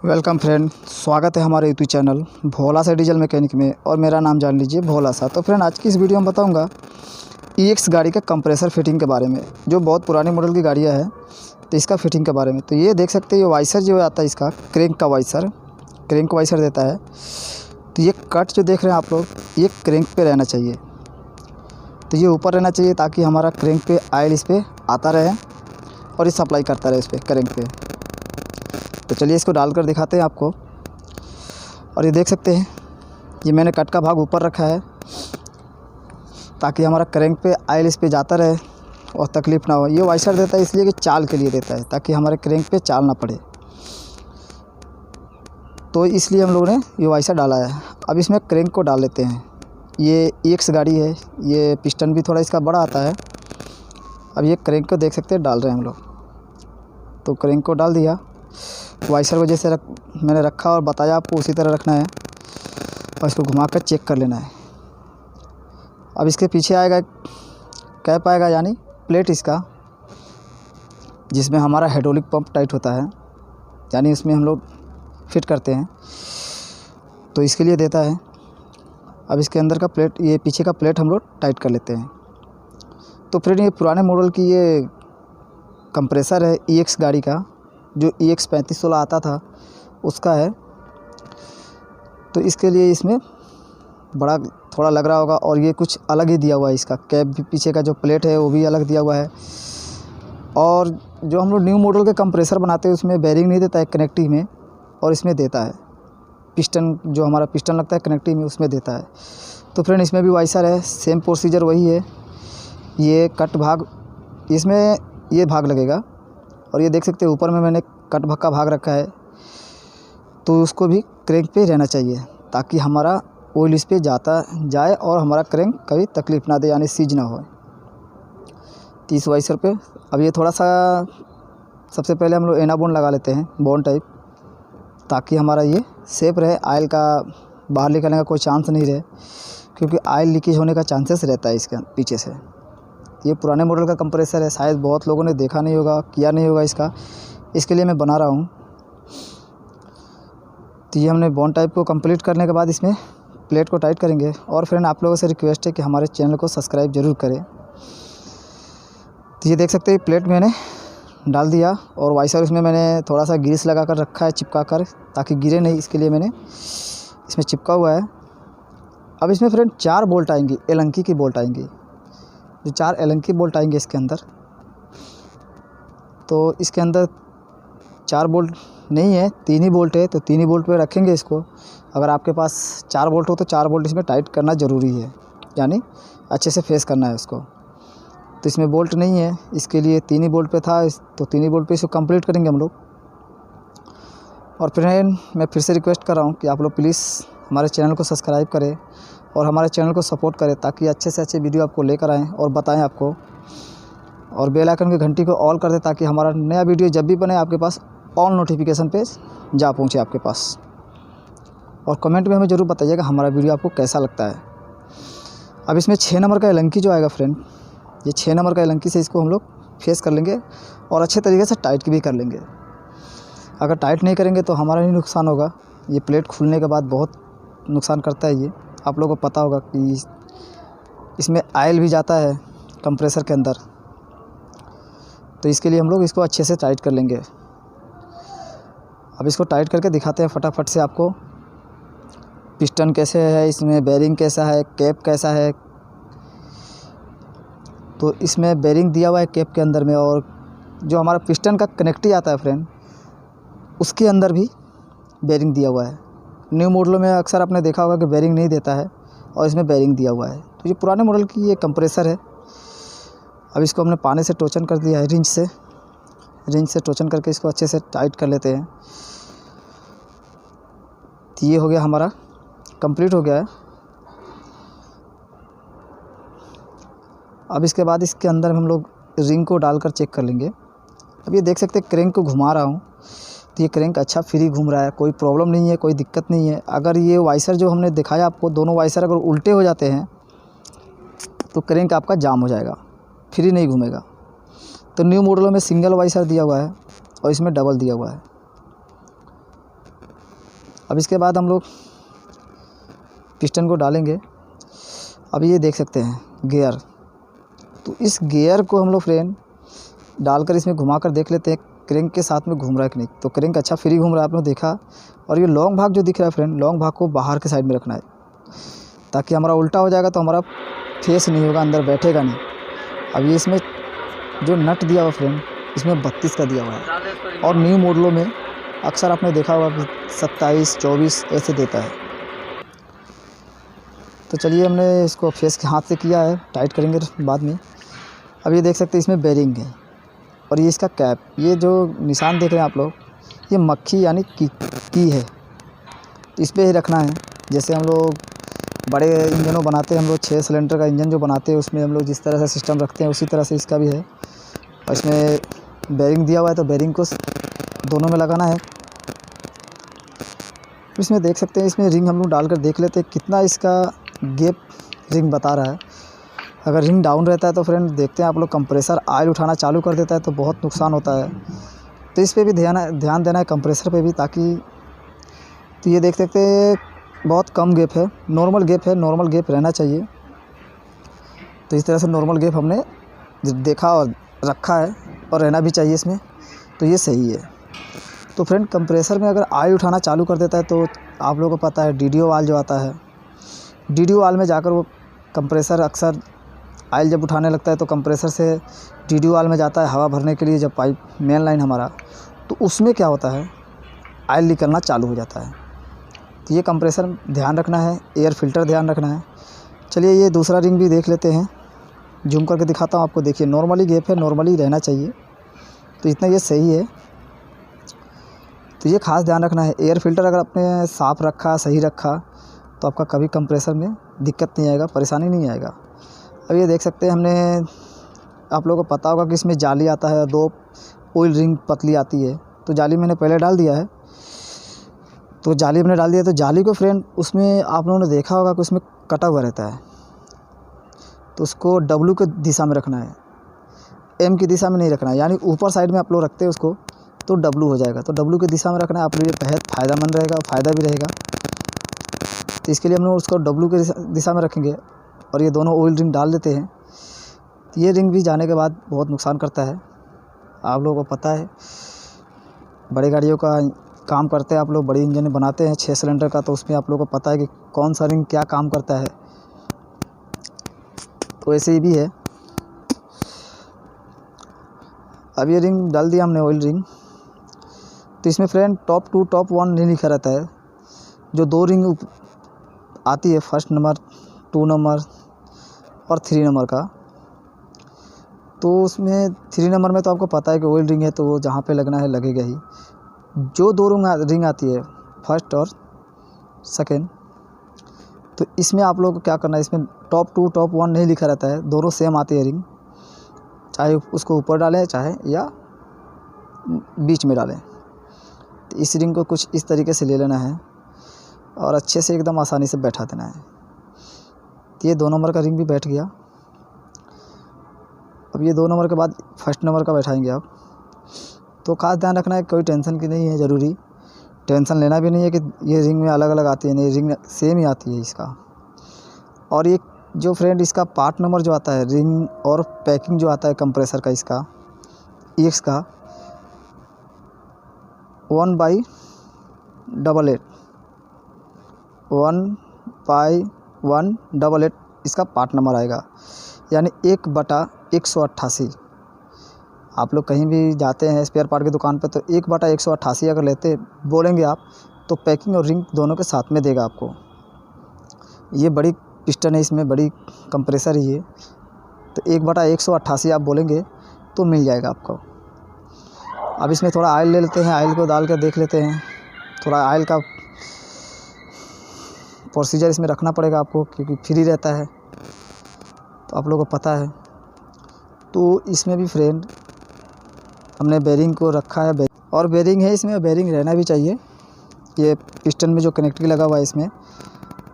Welcome friend, स्वागत है हमारे यूट्यूब चैनल भोला सा डीजल मैकेनिक में। और मेरा नाम जान लीजिए भोला सा। तो फ्रेंड, आज की इस वीडियो में बताऊंगा EX गाड़ी का कंप्रेसर फिटिंग के बारे में, जो बहुत पुरानी मॉडल की गाड़ियां है, तो इसका फिटिंग के बारे में। तो ये देख सकते हैं, ये वाइसर जो आता है इसका क्रैंक वाइसर देता है। तो ये कट जो देख रहे हैं आप लोग, ये क्रैंक पे रहना चाहिए। तो ये ऊपर रहना चाहिए ताकि हमारा क्रैंक पे आयल इस पर आता रहे और ये सप्लाई करता रहे इस पर क्रैंक पे। तो चलिए इसको डालकर दिखाते हैं आपको। और ये देख सकते हैं, ये मैंने कट का भाग ऊपर रखा है ताकि हमारा क्रैंक पे आयल इस पे जाता रहे और तकलीफ़ ना हो। ये वाइसर देता है इसलिए कि चाल के लिए देता है, ताकि हमारे क्रैंक पे चाल ना पड़े। तो इसलिए हम लोगों ने ये वाइसर डाला है। अब इसमें क्रैंक को डाल लेते हैं। ये EX गाड़ी है, ये पिस्टन भी थोड़ा इसका बड़ा आता है। अब ये क्रैंक को देख सकते हैं डाल रहे हैं हम लोग। तो क्रैंक को डाल दिया, वाइसर को जैसे मैंने रखा और बताया आपको उसी तरह रखना है और इसको घुमाकर चेक कर लेना है। अब इसके पीछे आएगा कैप आएगा, यानी प्लेट इसका, जिसमें हमारा हाइड्रोलिक पंप टाइट होता है, यानी इसमें हम लोग फिट करते हैं, तो इसके लिए देता है। अब इसके अंदर का प्लेट, ये पीछे का प्लेट हम लोग टाइट कर लेते हैं। तो फ्रेंड, ये पुराने मॉडल की ये कंप्रेसर है EX गाड़ी का, जो EX 3516 आता था उसका है। तो इसके लिए इसमें बड़ा थोड़ा लग रहा होगा, और ये कुछ अलग ही दिया हुआ है। इसका कैप भी, पीछे का जो प्लेट है वो भी अलग दिया हुआ है। और जो हम लोग न्यू मॉडल के कंप्रेसर बनाते हैं उसमें बेरिंग नहीं देता है कनेक्टिव में, और इसमें देता है पिस्टन, जो हमारा पिस्टन लगता है कनेक्टिव में उसमें देता है। तो फ्रेंड, इसमें भी वाइसर है, सेम प्रोसीजर वही है। ये कट भाग, इसमें ये भाग लगेगा, और ये देख सकते हैं ऊपर में मैंने कट भाग का भाग रखा है। तो उसको भी क्रैंक पे रहना चाहिए ताकि हमारा ऑयल इस पे जाता जाए और हमारा क्रैंक कभी तकलीफ़ ना दे, यानी सीज ना हो। 30 वाइसर पे अब ये थोड़ा सा, सबसे पहले हम लोग एना बॉन्ड लगा लेते हैं, बॉन्ड टाइप, ताकि हमारा ये सेफ रहे, आयल का बाहर निकलने का कोई चांस नहीं रहे, क्योंकि आयल लीकेज होने का चांसेस रहता है इसके पीछे से। ये पुराने मॉडल का कंप्रेसर है, शायद बहुत लोगों ने देखा नहीं होगा, किया नहीं होगा इसका, इसके लिए मैं बना रहा हूँ। तो ये हमने बॉन्ड टाइप को कंप्लीट करने के बाद इसमें प्लेट को टाइट करेंगे। और फ्रेंड, आप लोगों से रिक्वेस्ट है कि हमारे चैनल को सब्सक्राइब ज़रूर करें। तो ये देख सकते हैं, प्लेट मैंने डाल दिया, और वाइसर इसमें मैंने थोड़ा सा ग्रीस लगा कर रखा है, चिपका कर, ताकि गिरे नहीं, इसके लिए मैंने इसमें चिपका हुआ है। अब इसमें फ्रेंड 4 बोल्ट आएंगी, एलंकी की बोल्ट आएंगी, जो 4 एलंकी बोल्ट आएंगे इसके अंदर। तो इसके अंदर 4 बोल्ट नहीं है, 3 ही बोल्ट है, तो 3 ही बोल्ट पे रखेंगे इसको। अगर आपके पास 4 बोल्ट हो तो 4 बोल्ट इसमें टाइट करना ज़रूरी है, यानी अच्छे से फेस करना है उसको। तो इसमें बोल्ट नहीं है, इसके लिए 3 ही बोल्ट पे था, तो 3 ही बोल्ट पे इसको कंप्लीट करेंगे हम लोग। और फ्रेंड, मैं फिर से रिक्वेस्ट कर रहा हूँ कि आप लोग प्लीज़ हमारे चैनल को सब्सक्राइब करें और हमारे चैनल को सपोर्ट करें, ताकि अच्छे से अच्छे वीडियो आपको लेकर आएँ और बताएं आपको। और बेल आइकन की घंटी को ऑल कर दें, ताकि हमारा नया वीडियो जब भी बने आपके पास ऑल नोटिफिकेशन पे जा पहुँचे आपके पास। और कमेंट में हमें ज़रूर बताइएगा हमारा वीडियो आपको कैसा लगता है। अब इसमें 6 नंबर का एलंकी जो आएगा फ्रेंड, ये 6 नंबर का एलंकी से इसको हम लोग फेस कर लेंगे और अच्छे तरीके से टाइट भी कर लेंगे। अगर टाइट नहीं करेंगे तो हमारा ही नुकसान होगा। ये प्लेट खुलने के बाद बहुत नुकसान करता है। ये आप लोगों को पता होगा कि इसमें आयल भी जाता है कंप्रेसर के अंदर, तो इसके लिए हम लोग इसको अच्छे से टाइट कर लेंगे। अब इसको टाइट करके दिखाते हैं फटाफट से आपको, पिस्टन कैसे है, इसमें बेरिंग कैसा है, कैप कैसा है। तो इसमें बेरिंग दिया हुआ है कैप के अंदर में, और जो हमारा पिस्टन का कनेक्टिव आता है फ्रेंड, उसके अंदर भी बेरिंग दिया हुआ है। न्यू मॉडलों में अक्सर आपने देखा होगा कि बेरिंग नहीं देता है, और इसमें बेरिंग दिया हुआ है। तो ये पुराने मॉडल की ये कंप्रेसर है। अब इसको हमने पानी से टोचन कर दिया है, रिंच से टोचन करके इसको अच्छे से टाइट कर लेते हैं। तो ये हो गया, हमारा कंप्लीट हो गया है। अब इसके बाद इसके अंदर हम लोग रिंग को डालकर चेक कर लेंगे। अब ये देख सकते हैं, क्रैंक को घुमा रहा हूँ, तो ये क्रैंक अच्छा फ्री घूम रहा है, कोई प्रॉब्लम नहीं है, कोई दिक्कत नहीं है। अगर ये वाइसर जो हमने दिखाया आपको, दोनों वाइसर अगर उल्टे हो जाते हैं तो क्रैंक आपका जाम हो जाएगा, फ्री नहीं घूमेगा। तो न्यू मॉडलों में सिंगल वाइसर दिया हुआ है और इसमें डबल दिया हुआ है। अब इसके बाद हम लोग पिस्टन को डालेंगे। अब ये देख सकते हैं गियर, तो इस गियर को हम लोग फ्रेंड डालकर इसमें घुमाकर देख लेते हैं क्रैंक के साथ में घूम रहा है कि नहीं। तो क्रैंक अच्छा फ्री घूम रहा है, आपने देखा। और ये लॉन्ग भाग जो दिख रहा है फ्रेंड, लॉन्ग भाग को बाहर के साइड में रखना है, ताकि हमारा उल्टा हो जाएगा तो हमारा फेस नहीं होगा, अंदर बैठेगा नहीं। अब ये इसमें जो नट दिया हुआ फ्रेंड, इसमें 32 का दिया हुआ है, और न्यू मॉडलों में अक्सर आपने देखा होगा कि 27, 24 ऐसे देता है। तो चलिए हमने इसको फेस के हाथ से किया है, टाइट करेंगे बाद में। अब ये देख सकते हैं इसमें बेरिंग है, और ये इसका कैप, ये जो निशान देख रहे हैं आप लोग, ये मक्खी यानी की है, तो इस पर ही रखना है। जैसे हम लोग बड़े इंजनों बनाते हैं, हम लोग 6 सिलेंडर का इंजन जो बनाते हैं, उसमें हम लोग जिस तरह से सिस्टम रखते हैं उसी तरह से इसका भी है। और इसमें बेरिंग दिया हुआ है, तो बेरिंग को दोनों में लगाना है। इसमें देख सकते हैं, इसमें रिंग हम लोग डालकर देख लेते हैं कितना इसका गैप रिंग बता रहा है। अगर रिंग डाउन रहता है तो फ्रेंड देखते हैं आप लोग, कंप्रेसर ऑयल उठाना चालू कर देता है तो बहुत नुकसान होता है। तो इस पे भी ध्यान देना है, कंप्रेसर पे भी, ताकि तो ये देख सकते हैं बहुत कम गैप है, नॉर्मल गैप है, नॉर्मल गैप रहना चाहिए। तो इस तरह से नॉर्मल गैप हमने देखा और रखा है, और रहना भी चाहिए इसमें, तो ये सही है। तो फ्रेंड कंप्रेसर में अगर ऑयल उठाना चालू कर देता है तो आप लोगों को पता है DDO वाल्व जो आता है, DDO वाल्व में जाकर वो कंप्रेसर अक्सर ऑयल जब उठाने लगता है तो कंप्रेसर से DDO वाल्व में जाता है हवा भरने के लिए, जब पाइप मेन लाइन हमारा, तो उसमें क्या होता है, ऑयल निकलना चालू हो जाता है। तो ये कंप्रेसर ध्यान रखना है, एयर फिल्टर ध्यान रखना है। चलिए ये दूसरा रिंग भी देख लेते हैं, जूम करके दिखाता हूँ आपको। देखिए नॉर्मली गैप है, नॉर्मली रहना चाहिए, तो इतना ये सही है। तो ये खास ध्यान रखना है, एयर फिल्टर अगर आपने साफ़ रखा, सही रखा, तो आपका कभी कंप्रेसर में दिक्कत नहीं आएगा, परेशानी नहीं आएगा। अब ये देख सकते हैं हमने, आप लोगों को पता होगा कि इसमें जाली आता है, 2 ऑयल रिंग पतली आती है, तो जाली मैंने पहले डाल दिया है। तो जाली मैंने डाल दिया, तो जाली को फ्रेंड उसमें आप लोगों ने देखा होगा कि उसमें कटा हुआ रहता है, तो उसको W की दिशा में रखना है, M की दिशा में नहीं रखना है। यानी ऊपर साइड में आप लोग रखते हैं उसको तो W हो जाएगा, तो W की दिशा में रखना है। आप लोग ये बेहद फ़ायदेमंद रहेगा, फ़ायदा भी रहेगा। तो इसके लिए हम लोग उसको W की दिशा में रखेंगे, और ये दोनों ऑयल रिंग डाल देते हैं। तो ये रिंग भी जाने के बाद बहुत नुकसान करता है, आप लोगों को पता है। बड़ी गाड़ियों का काम करते हैं आप लोग, बड़ी इंजन बनाते हैं 6 सिलेंडर का, तो उसमें आप लोगों को पता है कि कौन सा रिंग क्या काम करता है। तो ऐसे ही भी है। अब ये रिंग डाल दिया हमने, ऑयल रिंग। तो इसमें फ्रेंड टॉप 2 टॉप 1 नहीं लिखा रहता है, जो 2 रिंग आती है, 1 नंबर, 2 नंबर और 3 नंबर का। तो उसमें 3 नंबर में तो आपको पता है कि ऑयल रिंग है, तो वो जहाँ पे लगना है लगेगा ही। जो 2 रिंग आती है, 1st और 2nd, तो इसमें आप लोग को क्या करना है, इसमें टॉप 2 टॉप 1 नहीं लिखा रहता है, दोनों सेम आती है रिंग। चाहे उसको ऊपर डालें, चाहे या बीच में डालें। तो इस रिंग को कुछ इस तरीके से ले लेना है, और अच्छे से एकदम आसानी से बैठा देना है। तो ये 2 नंबर का रिंग भी बैठ गया। अब ये 2 नंबर के बाद 1st नंबर का बैठाएंगे आप। तो खास ध्यान रखना है, कोई टेंशन की नहीं है, ज़रूरी टेंशन लेना भी नहीं है कि ये रिंग में अलग अलग आती है, नहीं, रिंग सेम ही आती है इसका। और ये जो फ्रेंड इसका पार्ट नंबर जो आता है, रिंग और पैकिंग जो आता है कंप्रेसर का, इसका EX का 1/188 1/188 इसका पार्ट नंबर आएगा, यानी 1/188। आप लोग कहीं भी जाते हैं स्पेयर पार्ट की दुकान पे, तो 1/188 अगर लेते बोलेंगे आप, तो पैकिंग और रिंग दोनों के साथ में देगा आपको। ये बड़ी पिस्टन है, इसमें बड़ी कंप्रेसर ही है, तो 1/188 आप बोलेंगे तो मिल जाएगा आपको। अब इसमें थोड़ा ऑयल ले लेते हैं, ऑयल को डाल कर देख लेते हैं। थोड़ा ऑयल का प्रोसीजर इसमें रखना पड़ेगा आपको, क्योंकि फ्री रहता है, तो आप लोगों को पता है। तो इसमें भी फ्रेंड हमने बेरिंग को रखा है, और बेरिंग है इसमें, बेरिंग रहना भी चाहिए। ये पिस्टन में जो कनेक्टिंग लगा हुआ है इसमें।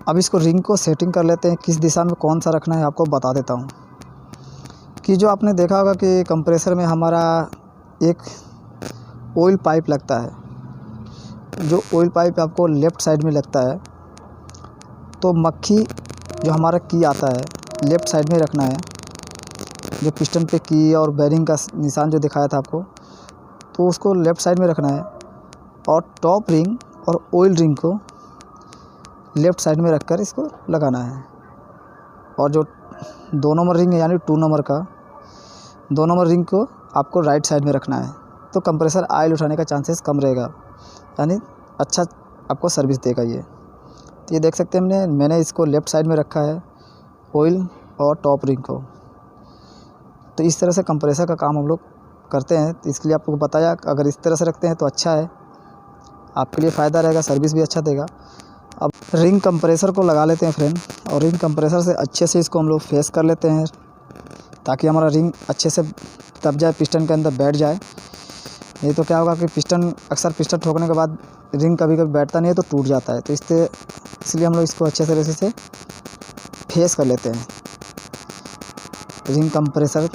अब इसको रिंग को सेटिंग कर लेते हैं, किस दिशा में कौन सा रखना है आपको बता देता हूँ। कि जो आपने देखा होगा कि कंप्रेसर में हमारा एक ऑयल पाइप लगता है, जो ऑयल पाइप आपको लेफ़्ट साइड में लगता है, तो मक्खी जो हमारा की आता है लेफ़्ट साइड में रखना है। जो पिस्टन पे की और बेरिंग का निशान जो दिखाया था आपको, तो उसको लेफ़्ट साइड में रखना है और टॉप रिंग और ऑयल रिंग को लेफ़्ट साइड में रखकर इसको लगाना है। और जो 2 नंबर रिंग है यानी 2 नंबर का 2 नंबर रिंग को आपको राइट साइड में रखना है, तो कंप्रेसर ऑयल उठाने का चांसेस कम रहेगा, यानी अच्छा आपको सर्विस देगा ये। तो ये देख सकते हैं मैंने इसको लेफ़्ट साइड में रखा है ऑयल और टॉप रिंग को। तो इस तरह से कंप्रेसर का काम हम लोग करते हैं, तो इसके लिए आपको बताया अगर इस तरह से रखते हैं तो अच्छा है, आपके लिए फ़ायदा रहेगा, सर्विस भी अच्छा देगा। अब रिंग कंप्रेसर को लगा लेते हैं फ्रेंड, और रिंग कंप्रेसर से अच्छे से इसको हम लोग फेस कर लेते हैं ताकि हमारा रिंग अच्छे से दब जाए, पिस्टन के अंदर बैठ जाए। नहीं तो क्या होगा कि अक्सर पिस्टन ठोकने के बाद रिंग कभी कभी बैठता नहीं है तो टूट जाता है। तो इसलिए हम लोग इसको अच्छे तरीके से फेस कर लेते हैं रिंग कंप्रेसर।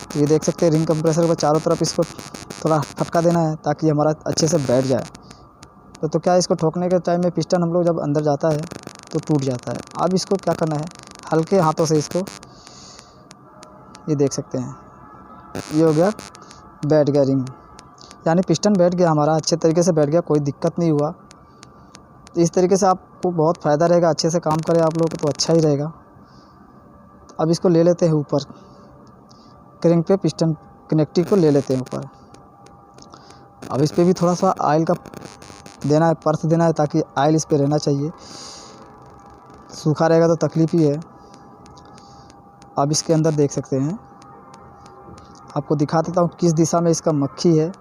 तो ये देख सकते हैं रिंग कंप्रेसर को चारों तरफ इसको थोड़ा फटका देना है ताकि हमारा अच्छे से बैठ जाए। तो क्या इसको ठोकने के टाइम में पिस्टन हम लोग जब अंदर जाता है तो टूट जाता है। अब इसको क्या करना है, हल्के हाथों से इसको, ये देख सकते हैं ये हो गया, बैठ गया रिंग, यानी पिस्टन बैठ गया हमारा, अच्छे तरीके से बैठ गया, कोई दिक्कत नहीं हुआ। तो इस तरीके से आपको बहुत फ़ायदा रहेगा, अच्छे से काम करें आप लोग तो अच्छा ही रहेगा। अब इसको ले लेते हैं ऊपर, क्रेंक पे पिस्टन कनेक्टिंग को ले लेते हैं ऊपर। अब इस पर भी थोड़ा सा ऑयल का देना है, पर्थ देना है, ताकि ऑयल इस पे रहना चाहिए, सूखा रहेगा तो तकलीफ ही है। अब इसके अंदर देख सकते हैं, आपको दिखा देता हूँ किस दिशा में इसका मक्खी है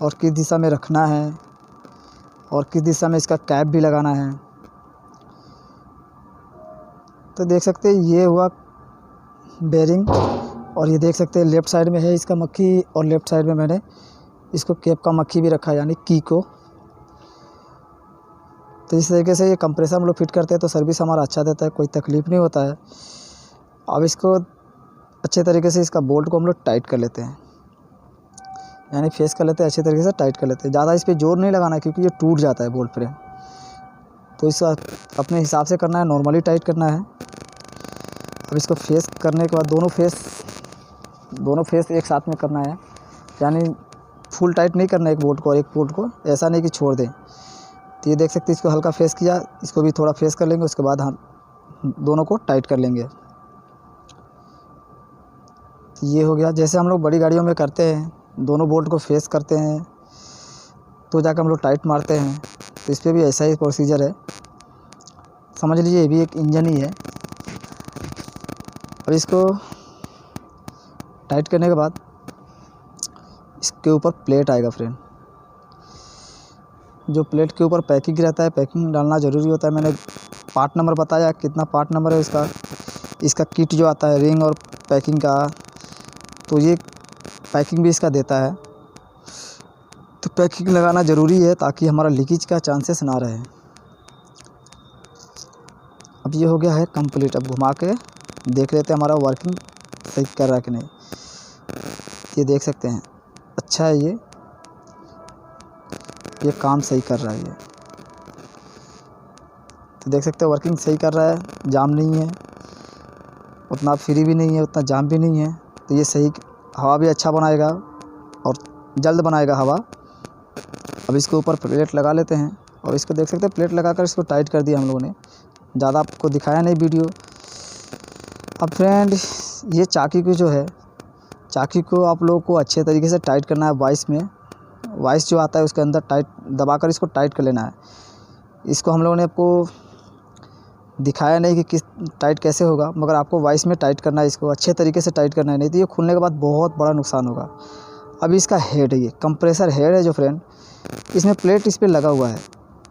और किस दिशा में रखना है और किस दिशा में इसका कैप भी लगाना है। तो देख सकते हैं ये हुआ बेरिंग, और ये देख सकते हैं लेफ़्ट साइड में है इसका मक्खी और लेफ़्ट साइड में मैंने इसको कैप का मक्खी भी रखा है, यानी की को। तो इस तरीके से ये कंप्रेसर हम लोग फिट करते हैं तो सर्विस हमारा अच्छा देता है, कोई तकलीफ़ नहीं होता है। अब इसको अच्छे तरीके से इसका बोल्ट को हम लोग टाइट कर लेते हैं, यानी फेस कर लेते हैं, अच्छे तरीके से टाइट कर लेते हैं। ज़्यादा इस पर जोर नहीं लगाना है क्योंकि ये टूट जाता है बोल्ट फ्रेम, तो इसका अपने हिसाब से करना है, नॉर्मली टाइट करना है। अब इसको फेस करने के बाद दोनों फेस एक साथ में करना है, यानी फुल टाइट नहीं करना है एक बोल्ट को और एक बोल्ट को, ऐसा नहीं कि छोड़ दें। तो ये देख सकते हैं इसको हल्का फेस किया, इसको भी थोड़ा फेस कर लेंगे, उसके बाद हम दोनों को टाइट कर लेंगे। तो ये हो गया, जैसे हम लोग बड़ी गाड़ियों में करते हैं, दोनों बोल्ट को फेस करते हैं तो जाकर हम लोग टाइट मारते हैं। तो इस पर भी ऐसा ही प्रोसीजर है, समझ लीजिए ये भी एक इंजन ही है। अब इसको टाइट करने के बाद इसके ऊपर प्लेट आएगा फ्रेंड, जो प्लेट के ऊपर पैकिंग रहता है, पैकिंग डालना ज़रूरी होता है। मैंने पार्ट नंबर बताया, कितना पार्ट नंबर है इसका किट जो आता है रिंग और पैकिंग का, तो ये पैकिंग भी इसका देता है। तो पैकिंग लगाना ज़रूरी है ताकि हमारा लीकेज का चांसेस ना रहे। अब ये हो गया है कंप्लीट। अब घुमा के देख लेते हैं हमारा वर्किंग सही कर रहा है कि नहीं। ये देख सकते हैं अच्छा है, ये काम सही कर रहा है ये। तो देख सकते हैं वर्किंग सही कर रहा है, जाम नहीं है, उतना फ्री भी नहीं है, उतना जाम भी नहीं है। तो ये सही हवा भी अच्छा बनाएगा और जल्द बनाएगा हवा। अब इसके ऊपर प्लेट लगा लेते हैं और इसको देख सकते हैं प्लेट लगाकर इसको टाइट कर दिया हम लोगों ने, ज़्यादा आपको दिखाया नहीं वीडियो। अब फ्रेंड ये चाकी को जो है, चाकी को आप लोगों को अच्छे तरीके से टाइट करना है। वाइस जो आता है उसके अंदर टाइट दबाकर इसको टाइट कर लेना है। इसको हम लोगों ने आपको दिखाया नहीं कि किस टाइट कैसे होगा, मगर आपको वाइस में टाइट करना है, इसको अच्छे तरीके से टाइट करना है, नहीं तो ये खुलने के बाद बहुत बड़ा नुकसान होगा। अभी इसका हेड है, ये कंप्रेसर हेड है जो फ्रेंड, इसमें प्लेट इस पर लगा हुआ है,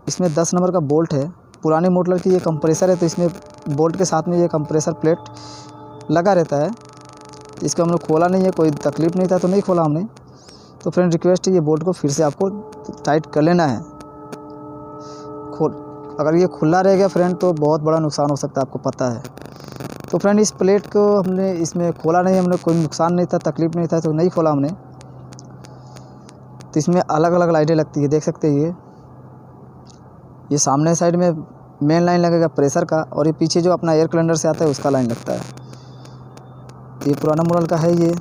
इसमें 10 नंबर का बोल्ट है। पुराने मॉडल की ये कंप्रेसर है तो इसमें बोल्ट के साथ में ये कंप्रेसर प्लेट लगा रहता है। इसको हम लोग खोला नहीं है, कोई तकलीफ़ नहीं था तो नहीं खोला हमने। तो फ्रेंड रिक्वेस्ट है ये बोल्ट को फिर से आपको टाइट कर लेना है। अगर ये खुला रह गया फ्रेंड तो बहुत बड़ा नुकसान हो सकता है, आपको पता है। तो फ्रेंड इस प्लेट को हमने इसमें खोला नहीं, हमने कोई नुकसान नहीं था, तकलीफ़ नहीं था तो नहीं खोला हमने। तो इसमें अलग अलग लाइटें लगती है, देख सकते हैं। ये सामने साइड में मेन लाइन लगेगा प्रेशर का, और ये पीछे जो अपना एयर कैलेंडर से आता है उसका लाइन लगता है। ये पुराना मॉडल का है ये।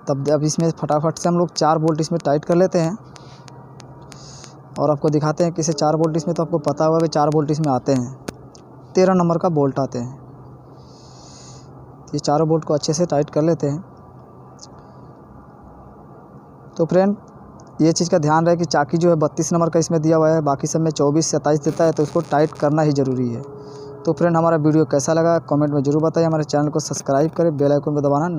तब अब इसमें फटाफट से हम लोग 4 बोल्ट इसमें टाइट कर लेते हैं और आपको दिखाते हैं कि इसे 4 बोल्ट इसमें, तो आपको पता होगा कि 4 बोल्ट इसमें आते हैं, 13 नंबर का बोल्ट आते हैं। ये चारों बोल्ट को अच्छे से टाइट कर लेते हैं। तो फ्रेंड ये चीज़ का ध्यान रहे कि चाकी जो है 32 नंबर का इसमें दिया हुआ है, बाकी सब में 24 27 देता है, तो उसको टाइट करना ही ज़रूरी है। तो फ्रेंड हमारा वीडियो कैसा लगा कमेंट में ज़रूर बताइए। हमारे चैनल को सब्सक्राइब करें, बेल आइकन को दबाना ना